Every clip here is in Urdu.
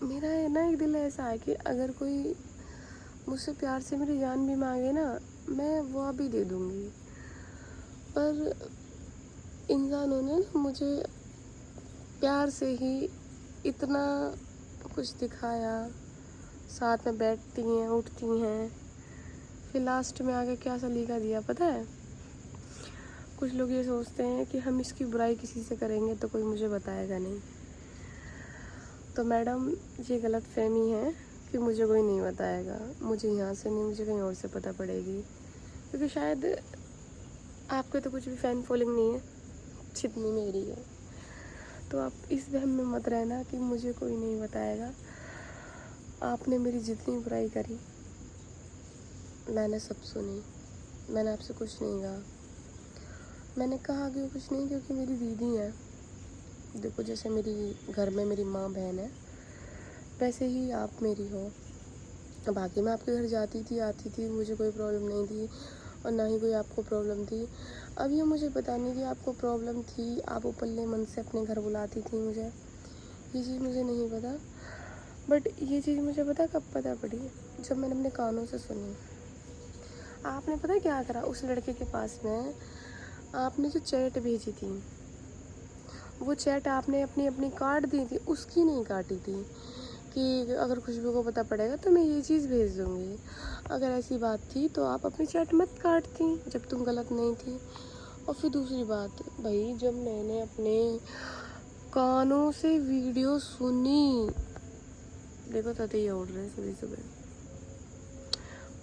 میرا ہے نا ایک دل ایسا ہے کہ اگر کوئی مجھ سے پیار سے میری جان بھی مانگے نا، میں وہ بھی دے دوں گی، پر انسانوں نے مجھے پیار سے ہی اتنا کچھ دکھایا، ساتھ میں بیٹھتی ہیں اٹھتی ہیں، پھر لاسٹ میں آگے کیا سلیقہ دیا پتہ ہے؟ کچھ لوگ یہ سوچتے ہیں کہ ہم اس کی برائی کسی سے کریں گے تو کوئی مجھے بتائے گا نہیں، تو میڈم یہ غلط فہمی ہے کہ مجھے کوئی نہیں بتائے گا، مجھے یہاں سے نہیں، مجھے کہیں اور سے پتہ پڑے گی، کیونکہ شاید آپ کے تو کچھ بھی فین فالوئنگ نہیں ہے جتنی میری ہے، تو آپ اس وہم میں مت رہنا کہ مجھے کوئی نہیں بتائے گا۔ آپ نے میری جتنی برائی کری میں نے سب سنی، میں نے آپ سے کچھ نہیں کہا، میں نے کہا کہ کچھ نہیں، کیونکہ میری دیدی ہے، دیکھو جیسے میری گھر میں میری ماں بہن ہے ویسے ہی آپ میری ہو، باقی میں آپ کے گھر جاتی تھی آتی تھی، مجھے کوئی پرابلم نہیں تھی اور نہ ہی کوئی آپ کو پرابلم تھی۔ اب یہ مجھے پتہ نہیں کہ آپ کو پرابلم تھی، آپ اوپرلے من سے اپنے گھر بلاتی تھی مجھے، یہ چیز مجھے نہیں پتہ، بٹ یہ چیز مجھے پتہ کب پتہ پڑی؟ جب میں نے اپنے کانوں سے سنی۔ آپ نے پتہ کیا کرا اس لڑکے کے پاس میں؟ آپ نے جو چیٹ بھیجی تھی، وہ چیٹ آپ نے اپنی کاٹ دی تھی، اس کی نہیں کاٹی تھی کہ اگر خوشبو کو پتہ پڑے گا تو میں یہ چیز بھیج دوں گی، اگر ایسی بات تھی تو آپ اپنی چیٹ مت کاٹتی جب تم غلط نہیں تھی۔ اور پھر دوسری بات بھائی، جب میں نے اپنے کانوں سے ویڈیو سنی، دیکھو تتیا اڑ رہے صبح صبح،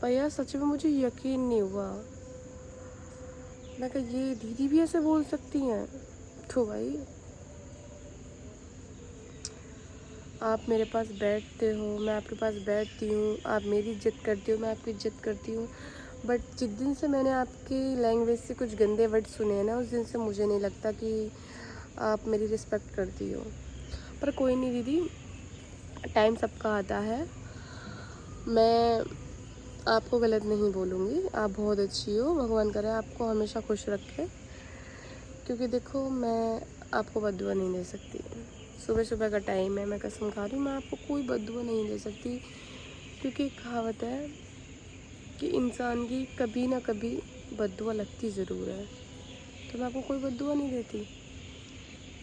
بھیا سچ میں مجھے یقین نہیں ہوا، میں کہا یہ دیدی بھی ایسے بول سکتی ہیں؟ تو بھائی آپ میرے پاس بیٹھتے ہو، میں آپ کے پاس بیٹھتی ہوں، آپ میری عزت کرتی ہو، میں آپ کی عزت کرتی ہوں، بٹ جس دن سے میں نے آپ کی لینگویج سے کچھ گندے ورڈ سنے ہیں نا، اس دن سے مجھے نہیں لگتا کہ آپ میری رسپیکٹ کرتی ہو۔ پر کوئی نہیں دیدی، ٹائم سب کا آتا ہے، میں آپ کو غلط نہیں بولوں گی، آپ بہت اچھی ہو، بھگوان کرے آپ کو ہمیشہ خوش رکھے، کیونکہ دیکھو میں آپ کو بد دعا نہیں دے سکتی، صبح صبح کا ٹائم ہے، میں قسم کھا رہی ہوں، میں آپ کو کوئی بد دعا نہیں دے سکتی، کیونکہ ایک کہاوت ہے کہ انسان کی کبھی نہ کبھی بد دعا لگتی ضرور ہے، تو میں آپ کو کوئی بد دعا نہیں دیتی،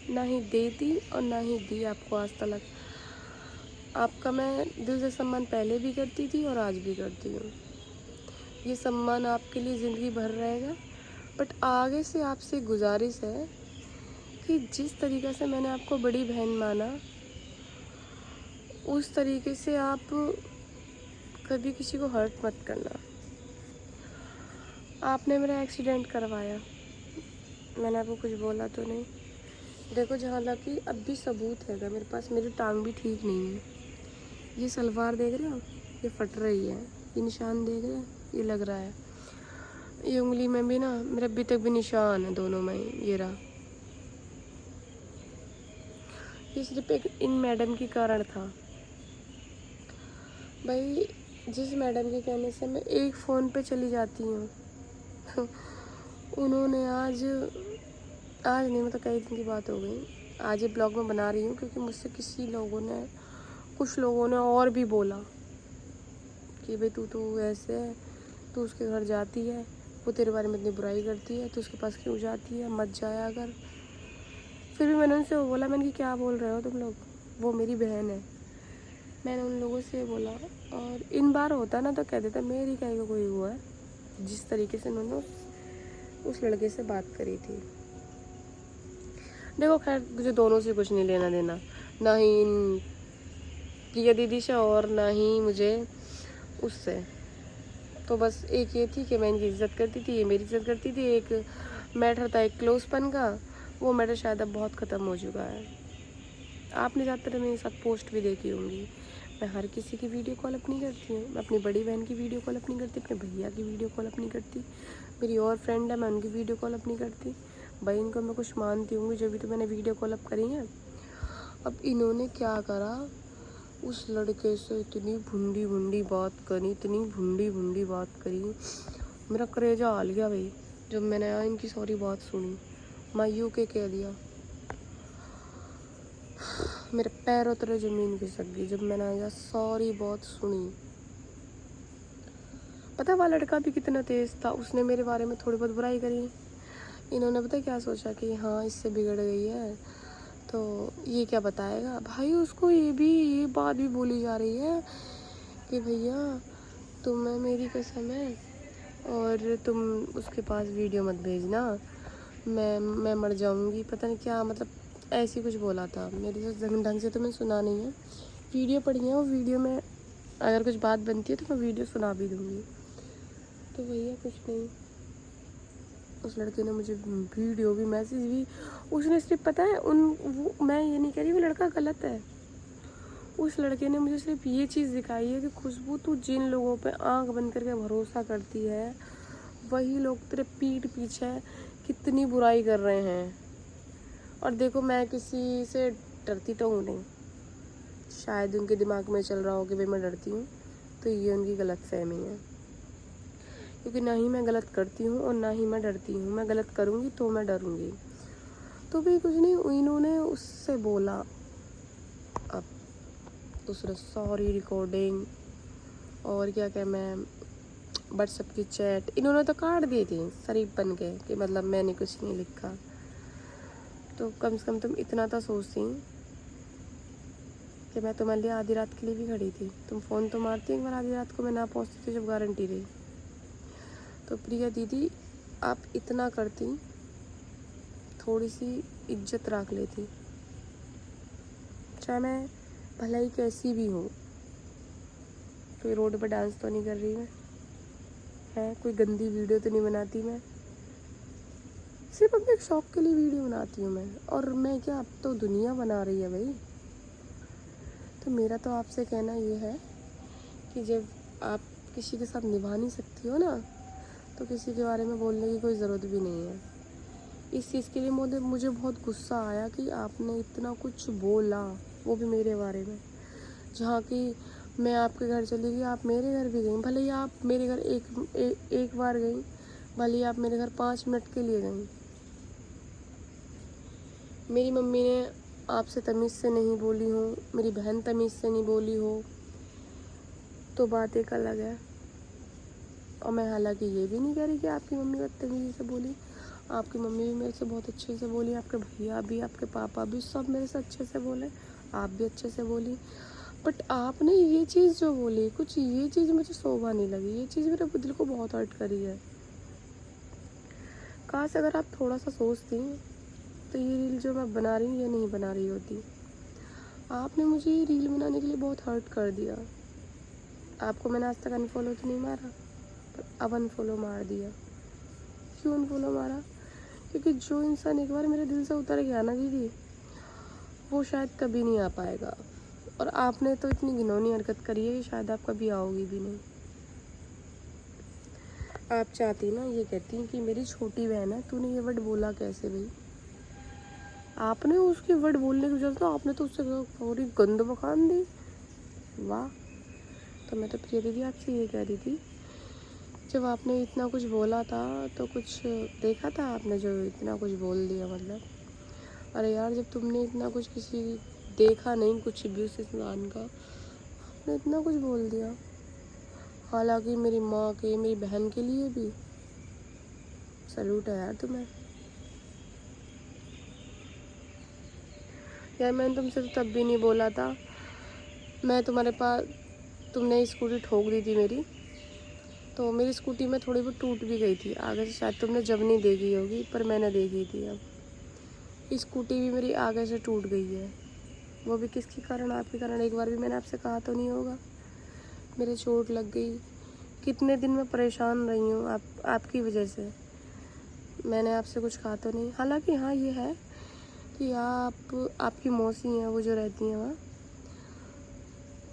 نہ ہی دیتی اور نہ ہی دی آپ کو آج تلک۔ آپ کا میں دل سے سمان پہلے بھی کرتی تھی اور آج بھی کرتی ہوں، یہ سمان آپ کے لیے زندگی بھر رہے گا، بٹ آگے سے آپ سے گزارش ہے کہ جس طریقے سے میں نے آپ کو بڑی بہن مانا، اس طریقے سے آپ کبھی کسی کو ہرٹ مت کرنا۔ آپ نے میرا ایکسیڈنٹ کروایا، میں نے آپ کو کچھ بولا تو نہیں، دیکھو جہاں تک کہ اب بھی ثبوت ہے میرے پاس، میری ٹانگ بھی ٹھیک نہیں ہے، یہ سلوار دیکھ رہے ہو، یہ پھٹ رہی ہے، یہ نشان دیکھ رہے ہیں، یہ لگ رہا ہے، یہ انگلی میں بھی نا میرے ابھی تک بھی نشان ہے دونوں میں، یہ رہا، یہ صرف ایک ان میڈم کی کارن تھا۔ بھائی جس میڈم کے کہنے سے میں ایک فون پہ چلی جاتی ہوں، انہوں نے آج نہیں، مطلب کئی دن کی بات ہو گئی، آج یہ بلاگ میں بنا رہی ہوں کیونکہ مجھ سے کچھ لوگوں نے اور بھی بولا کہ بھائی تو ایسے ہے، تو اس کے گھر جاتی ہے، وہ تیرے بارے میں اتنی برائی کرتی ہے، تو اس کے پاس کیوں جاتی ہے، مت جایا اگر۔ پھر بھی میں نے ان سے بولا، میں نے کہ کیا بول رہے ہو تم لوگ، وہ میری بہن ہے، میں نے ان لوگوں سے بولا، اور ان بار ہوتا نا تو کہہ دیتا میری کہیں کو کوئی ہوا ہے، جس طریقے سے انہوں نے اس لڑکے سے بات کری تھی۔ دیکھو خیر مجھے دونوں سے کچھ نہیں لینا دینا، نہ ہی پریا دیدی سے اور نہ ہی مجھے اس سے، تو بس ایک یہ تھی کہ میں ان کی عزت کرتی تھی، یہ میری عزت کرتی تھی، ایک میٹر تھا ایک کلوز پن کا، وہ میٹر شاید اب بہت ختم ہو چکا ہے۔ آپ نے زیادہ تر میرے ساتھ پوسٹ بھی دیکھی ہوں گی، میں ہر کسی کی ویڈیو کال اپنی کرتی ہوں، میں اپنی بڑی بہن کی ویڈیو کال اپنی کرتی، اپنے بھیا کی ویڈیو کال اپنی کرتی، میری اور فرینڈ ہے میں ان کی ویڈیو کال اپنی کرتی، بھائی ان کو میں کچھ مانتی ہوں گی جو بھی تو میں نے ویڈیو کال اب کری ہیں۔ اب انہوں نے کیا کرا، اس لڑکے سے اتنی بھنڈی بات کری، اتنی بھنڈی بات کری، میرا کلیجہ ہل گیا بھائی، جب میں نے ان کی ساری بات سنی، میں یوں کہ کہہ دیا میرے پیروں تلے زمین کھسک گئی جب میں نے یہ سوری بہت سنی. پتہ وہ لڑکا بھی کتنا تیز تھا, اس نے میرے بارے میں تھوڑی بہت برائی کری. انہوں نے پتہ کیا سوچا کہ ہاں اس سے بگڑ گئی ہے تو یہ کیا بتائے گا. بھائی اس کو یہ بات بھی بولی جا رہی ہے کہ بھیا تمہیں میری قسم ہے اور تم اس کے پاس ویڈیو مت بھیجنا, میں مر جاؤں گی. پتہ نہیں کیا مطلب ایسی کچھ بولا تھا. میری تو زمین ڈھنگ سے تو میں سنا نہیں ہے, ویڈیو پڑھی ہے, وہ ویڈیو میں اگر کچھ بات بنتی ہے تو میں ویڈیو سنا بھی دوں گی. تو بھیا کچھ نہیں, اس لڑکے نے مجھے ویڈیو بھی میسیج بھی, اس نے صرف پتہ ہے میں یہ نہیں کہہ رہی وہ لڑکا غلط ہے, اس لڑکے نے مجھے صرف یہ چیز دکھائی ہے کہ خوشبو تو جن لوگوں پہ آنکھ بند کر کے بھروسہ کرتی ہے وہی لوگ تیرے پیٹھ پیچھے کتنی برائی کر رہے ہیں. اور دیکھو میں کسی سے ڈرتی تو ہوں نہیں, شاید ان کے دماغ میں چل رہا ہو کہ بھائی میں ڈرتی ہوں, تو یہ ان کی غلط فہمی ہے, کیونکہ نہ ہی میں غلط کرتی ہوں اور نہ ہی میں ڈرتی ہوں. میں غلط کروں گی تو میں ڈروں گی. تو بھی کچھ نہیں, انہوں نے اس سے بولا, اب اس نے سوری ریکارڈنگ اور کیا کہ میں واٹس ایپ کی چیٹ انہوں نے تو کاٹ دی تھی شریف بن کے کہ مطلب میں نے کچھ نہیں لکھا. تو کم سے کم تم اتنا تو سوچتی کہ میں تمہارے لیے آدھی رات کے لیے بھی کھڑی تھی. تم فون تو مارتی ایک بار آدھی رات کو, میں نہ پہنچتی تھی جب گارنٹی رہی. تو پریا دیدی آپ اتنا کرتی, تھوڑی سی عزت رکھ لیتی, چاہے میں بھلائی کیسی بھی ہوں. کوئی روڈ پہ ڈانس تو نہیں کر رہی میں ہے, کوئی گندی ویڈیو تو نہیں بناتی میں, صرف اپنے ایک شوق کے لیے ویڈیو بناتی ہوں میں. اور میں کیا, اب تو دنیا بنا رہی ہے بھائی. تو میرا تو آپ سے کہنا یہ ہے کہ جب آپ کسی کے ساتھ نبھا نہیں سکتی ہو نا, تو کسی کے بارے میں بولنے کی کوئی ضرورت بھی نہیں ہے. اس چیز کے لیے مجھے بہت غصہ آیا کہ آپ نے اتنا کچھ بولا, وہ بھی میرے بارے میں, جہاں کہ میں آپ کے گھر چلی گئی, آپ میرے گھر بھی گئیں. بھلے ہی آپ میرے گھر ایک بار گئیں, بھلے ہی آپ میرے گھر 5 منٹ کے لیے گئیں. میری ممی نے آپ سے تمیز سے نہیں بولی ہو, میری بہن تمیز سے نہیں بولی ہو, تو بات ایک الگ ہے. اور میں حالانکہ یہ بھی نہیں کہہ رہی کہ آپ کی ممی بدتمیزی سے بولی, آپ کی ممی بھی میرے سے بہت اچھے سے بولی, آپ کے بھیا بھی, آپ کے پاپا بھی, سب میرے سے اچھے سے بولے, آپ بھی اچھے سے بولی. بٹ آپ نے یہ چیز جو بولی, کچھ یہ چیز مجھے شوبھا نہیں لگی, یہ چیز میرے دل کو بہت ہرٹ کری ہے. کاش اگر آپ تھوڑا سا سوچتی تو یہ ریل جو میں بنا رہی ہوں یہ نہیں بنا رہی ہوتی. آپ نے مجھے یہ ریل بنانے کے لیے بہت ہرٹ کر دیا. آپ کو میں نے آج تک انفالو تو نہیں مارا, پر اب انفالو مار دیا. کیوں انفالو مارا؟ کیونکہ جو انسان ایک بار میرے دل سے اتر گیا نا دیدی, وہ شاید کبھی نہیں آ پائے گا. اور آپ نے تو اتنی گھنونی حرکت کری ہے کہ شاید آپ کبھی آؤ گی بھی نہیں. آپ چاہتی نا, یہ کہتی کہ میری چھوٹی بہن ہے, تو نے یہ ورڈ بولا کیسے بھائی؟ آپ نے اس کی ورڈ بولنے کی وجہ سے آپ نے تو اس سے پوری گند بخان دی. واہ. تو میں تو پریا دیدی آپ سے یہ کہہ رہی تھی, جب آپ نے اتنا کچھ بولا تھا تو کچھ دیکھا تھا آپ نے جو اتنا کچھ بول دیا مطلب. ارے یار جب تم نے اتنا کچھ کسی دیکھا نہیں کچھ بھی اس انسان کا, آپ نے اتنا کچھ بول دیا, حالانکہ میری ماں کے, میری بہن کے لیے بھی سلوٹ ہے یار تمہیں. یار میں نے تم سے تو تب بھی نہیں بولا تھا, میں تمہارے پاس, تم نے اسکوٹی ٹھوک دی تھی میری, تو میری اسکوٹی میں تھوڑی بہت ٹوٹ بھی گئی تھی آگے سے, شاید تم نے جب نہیں دیکھی ہوگی پر میں نے دیکھی تھی. اب اسکوٹی بھی میری آگے سے ٹوٹ گئی ہے, وہ بھی کس کے کارن, آپ کے کارن. ایک بار بھی میں نے آپ سے کہا تو نہیں ہوگا میرے چوٹ لگ گئی, کتنے دن میں پریشان رہی ہوں آپ کی وجہ سے. میں نے آپ سے کچھ کہا تو نہیں. حالانکہ ہاں یہ ہے کہ آپ کی موسی ہیں وہ جو رہتی ہیں وہاں,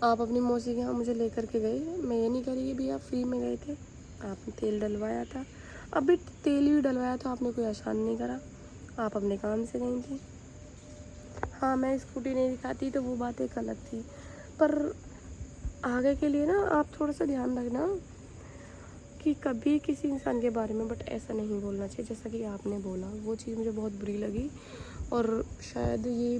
آپ اپنی موسی کے یہاں مجھے لے کر کے گئے. میں یہ نہیں کہہ رہی کہ بھی آپ فری میں گئے تھے, آپ نے تیل ڈلوایا تھا. اب بھی تیل بھی ڈلوایا تو آپ نے کوئی احسان نہیں کرا, آپ اپنے کام سے گئی تھیں. ہاں میں اسکوٹی نہیں دکھاتی تو وہ بات ایک الگ تھی, پر آگے کے لیے نا آپ تھوڑا سا دھیان رکھنا کہ کبھی کسی انسان کے بارے میں بٹ ایسا نہیں بولنا چاہیے جیسا کہ آپ نے بولا. وہ چیز مجھے بہت بری لگی, اور شاید یہ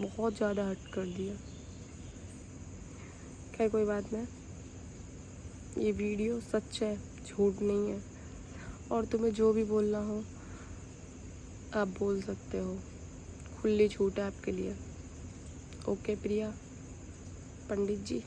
بہت زیادہ ہرٹ کر دیا. خیر کوئی بات نہیں, یہ ویڈیو سچ ہے, جھوٹ نہیں ہے, اور تمہیں جو بھی بولنا ہو آپ بول سکتے ہو, کھلی چھوٹ ہے آپ کے لیے. اوکے پریا پنڈت جی.